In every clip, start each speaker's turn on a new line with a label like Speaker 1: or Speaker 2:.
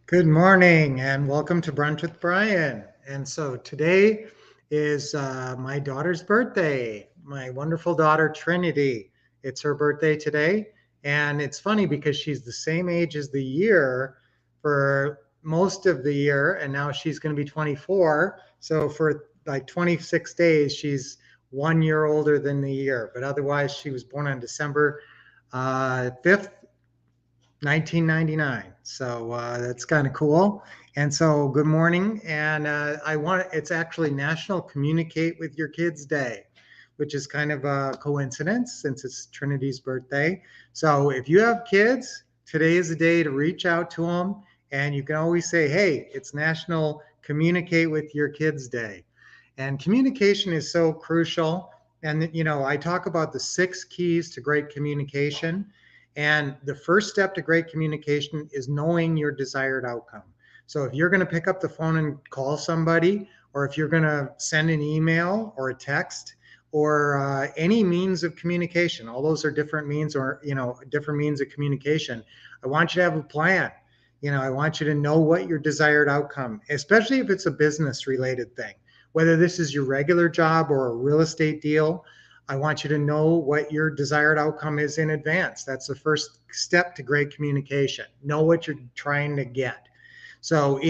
Speaker 1: Good morning and welcome to Brunch with Brian. And so today is my daughter's birthday, my wonderful daughter Trinity. It's her birthday today. And it's funny because she's the same age as the year for most of the year. And now she's going to be 24. So for like 26 days, she's 1 year older than the year. But otherwise, she was born on December 5th, 1999. So that's kind of cool. And so, good morning. And it's actually National Communicate with Your Kids Day, which is kind of a coincidence since it's Trinity's birthday. So, if you have kids, today is the day to reach out to them. And you can always say, hey, it's National Communicate with Your Kids Day. And communication is so crucial. And, I talk about the 6 keys to great communication. And the first step to great communication is knowing your desired outcome. So if you're going to pick up the phone and call somebody, or if you're going to send an email or a text or any means of communication, all those are different means or, different means of communication. I want you to have a plan. I want you to know what your desired outcome, especially if it's a business related thing, whether this is your regular job or a real estate deal. I want you to know what your desired outcome is in advance. That's the first step to great communication. Know what you're trying to get. So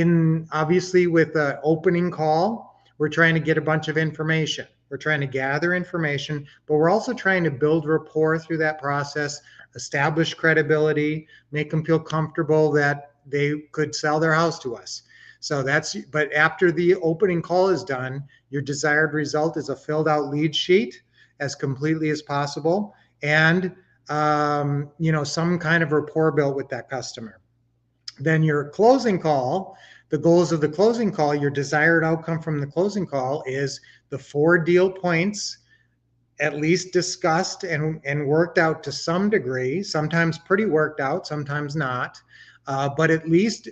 Speaker 1: obviously with an opening call, we're trying to get a bunch of information. We're trying to gather information, but we're also trying to build rapport through that process, establish credibility, make them feel comfortable that they could sell their house to us. But after the opening call is done, your desired result is a filled out lead sheet as completely as possible, and some kind of rapport built with that customer. Then your closing call, the goals of the closing call, your desired outcome from the closing call is the 4 deal points at least discussed and worked out to some degree, sometimes pretty worked out, sometimes not, but at least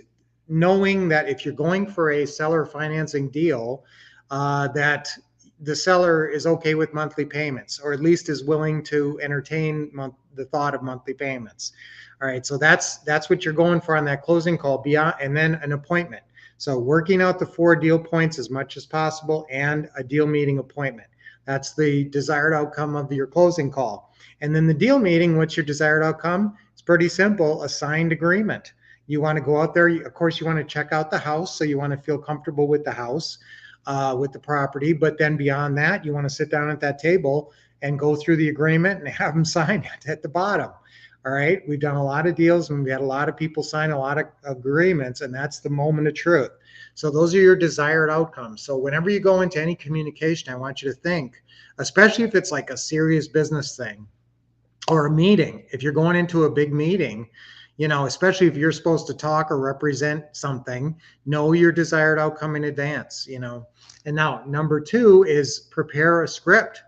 Speaker 1: knowing that if you're going for a seller financing deal, that the seller is okay with monthly payments, or at least is willing to entertain the thought of monthly payments. All right, so that's what you're going for on that closing call, beyond, and then an appointment. So working out the 4 deal points as much as possible and a deal meeting appointment. That's the desired outcome of your closing call. And then the deal meeting, what's your desired outcome? It's pretty simple, a signed agreement. You want to go out there, of course, you want to check out the house, so you want to feel comfortable with the house. With the property, but then beyond that, you want to sit down at that table and go through the agreement and have them sign it at the bottom. All right, we've done a lot of deals and we had a lot of people sign a lot of agreements, and that's the moment of truth. So those are your desired outcomes. So whenever you go into any communication, I want you to think, especially if it's like a serious business thing or a meeting, if you're going into a big meeting, especially if you're supposed to talk or represent something, know your desired outcome in advance, And now number 2 is prepare a script.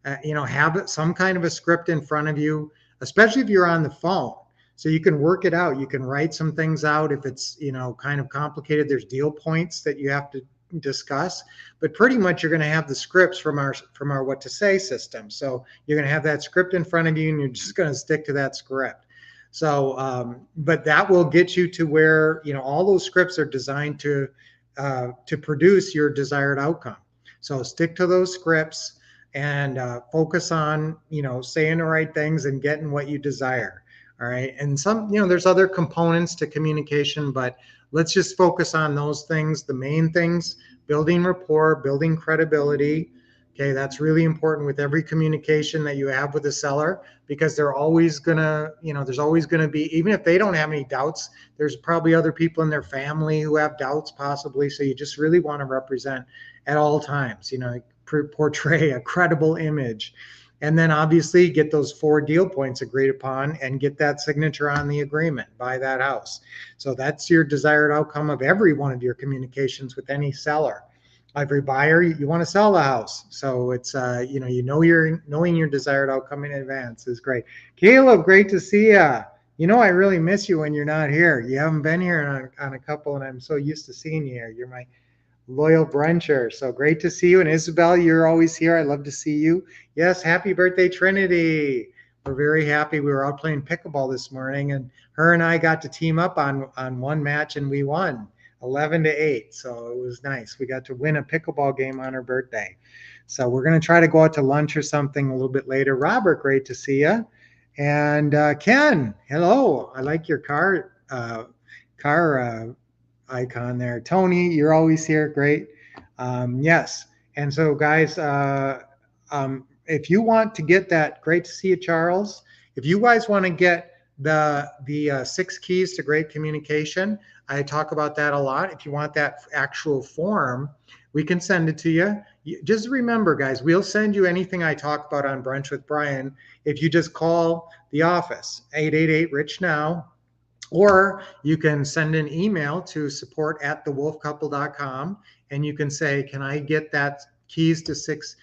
Speaker 1: Have some kind of a script in front of you, especially if you're on the phone, so you can work it out. You can write some things out if it's, kind of complicated. There's deal points that you have to discuss, but pretty much you're going to have the scripts from our what to say system. So you're going to have that script in front of you, and you're just going to stick to that script. So, but that will get you to where, all those scripts are designed to produce your desired outcome. So stick to those scripts and focus on, saying the right things and getting what you desire. All right. And there's other components to communication, but let's just focus on those things, the main things: building rapport, building credibility. Okay, that's really important with every communication that you have with a seller, because they're always gonna, there's always gonna be, even if they don't have any doubts, there's probably other people in their family who have doubts possibly. So you just really want to represent at all times, portray a credible image. And then obviously get those 4 deal points agreed upon and get that signature on the agreement, buy that house. So that's your desired outcome of every one of your communications with any seller. Every buyer, you want to sell the house. So it's, you're knowing your desired outcome in advance is great. Caleb, great to see you. I really miss you when you're not here. You haven't been here on a couple, and I'm so used to seeing you here. You're my loyal bruncher. So great to see you. And Isabel, you're always here. I love to see you. Yes, happy birthday, Trinity. we're very happy. We were out playing pickleball this morning, and her and I got to team up on one match, and we won 11-8. So it was nice. We got to win a pickleball game on her birthday. So we're going to try to go out to lunch or something a little bit later. Robert, great to see you. And Ken, hello. I like your car icon there. Tony, you're always here. Great. Yes. And so, guys, if you want to get that, great to see you, Charles. If you guys want to get the 6 keys to great communication, I talk about that a lot. If you want that actual form, we can send it to you. Just remember, guys, we'll send you anything I talk about on Brunch with Brian if you just call the office, 888-RICH-NOW, or you can send an email to support@thewolfcouple.com, and you can say, can I get that keys to 6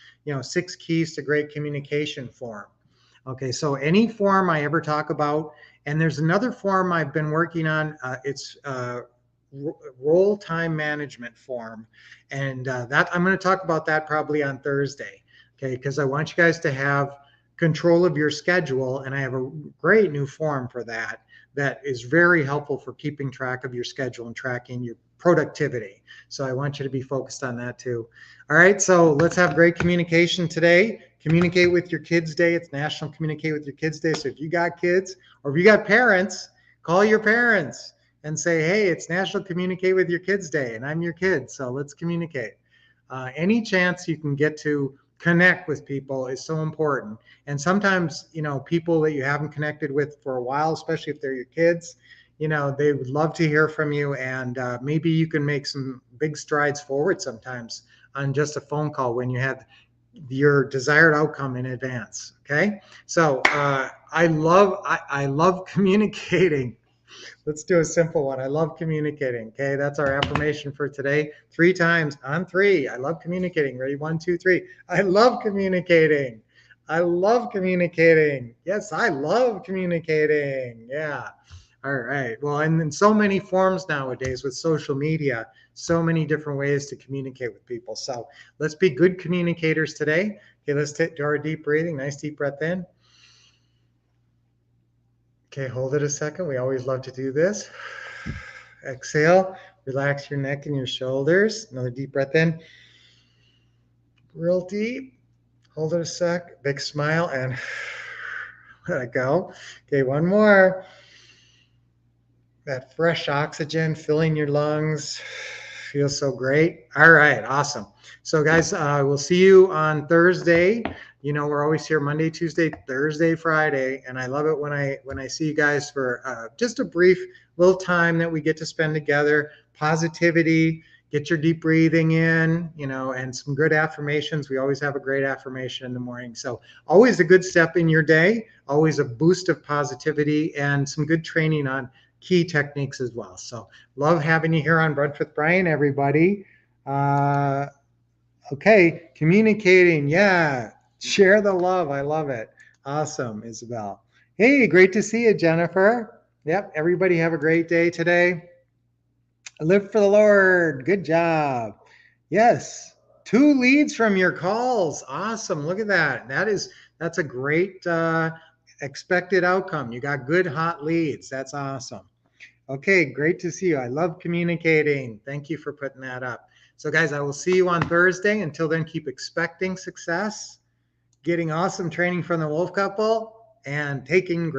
Speaker 1: keys to great communication form? Okay, so any form I ever talk about, and there's another form I've been working on. It's role time management form, and that I'm going to talk about that probably on Thursday. Okay, because I want you guys to have control of your schedule, and I have a great new form for that is very helpful for keeping track of your schedule and tracking your productivity. So I want you to be focused on that too. All right, so let's have great communication today. Communicate with your kids day. It's National Communicate with Your Kids Day. So if you got kids or if you got parents, call your parents and say, hey, it's National Communicate with Your Kids Day, and I'm your kid, so let's communicate. Any chance you can get to connect with people is so important. And sometimes, people that you haven't connected with for a while, especially if they're your kids, they would love to hear from you, and maybe you can make some big strides forward sometimes on just a phone call when you have your desired outcome in advance. Okay, so I love communicating. Let's do a simple one. I love communicating. Okay, that's our affirmation for today. 3 times on 3. I love communicating. Ready? 1, 2, 3. I love communicating. I love communicating. Yes, I love communicating. Yeah. All right. Well, and in so many forms nowadays with social media, so many different ways to communicate with people. So let's be good communicators today. Okay, let's do our deep breathing. Nice deep breath in. Okay, hold it a second. We always love to do this. Exhale, relax your neck and your shoulders. Another deep breath in. Real deep. Hold it a sec. Big smile and let it go. Okay, one more. That fresh oxygen filling your lungs. Feels so great. All right, awesome. So guys, we'll see you on Thursday. We're always here Monday, Tuesday, Thursday, Friday, and I love it when I see you guys for just a brief little time that we get to spend together. Positivity, get your deep breathing in, and some good affirmations. We always have a great affirmation in the morning. So always a good step in your day, always a boost of positivity, and some good training on key techniques as well. So love having you here on Brunch with Brian, everybody. Okay, communicating. Yeah, share the love. I love it. Awesome, Isabel. Hey, great to see you, Jennifer. Yep, everybody have a great day today. Live for the Lord. Good job. Yes, 2 leads from your calls. Awesome. Look at that. That's a great expected outcome. You got good hot leads. That's awesome. Okay, great to see you. I love communicating. Thank you for putting that up. So guys, I will see you on Thursday. Until then, keep expecting success, getting awesome training from the Wolf Couple, and taking great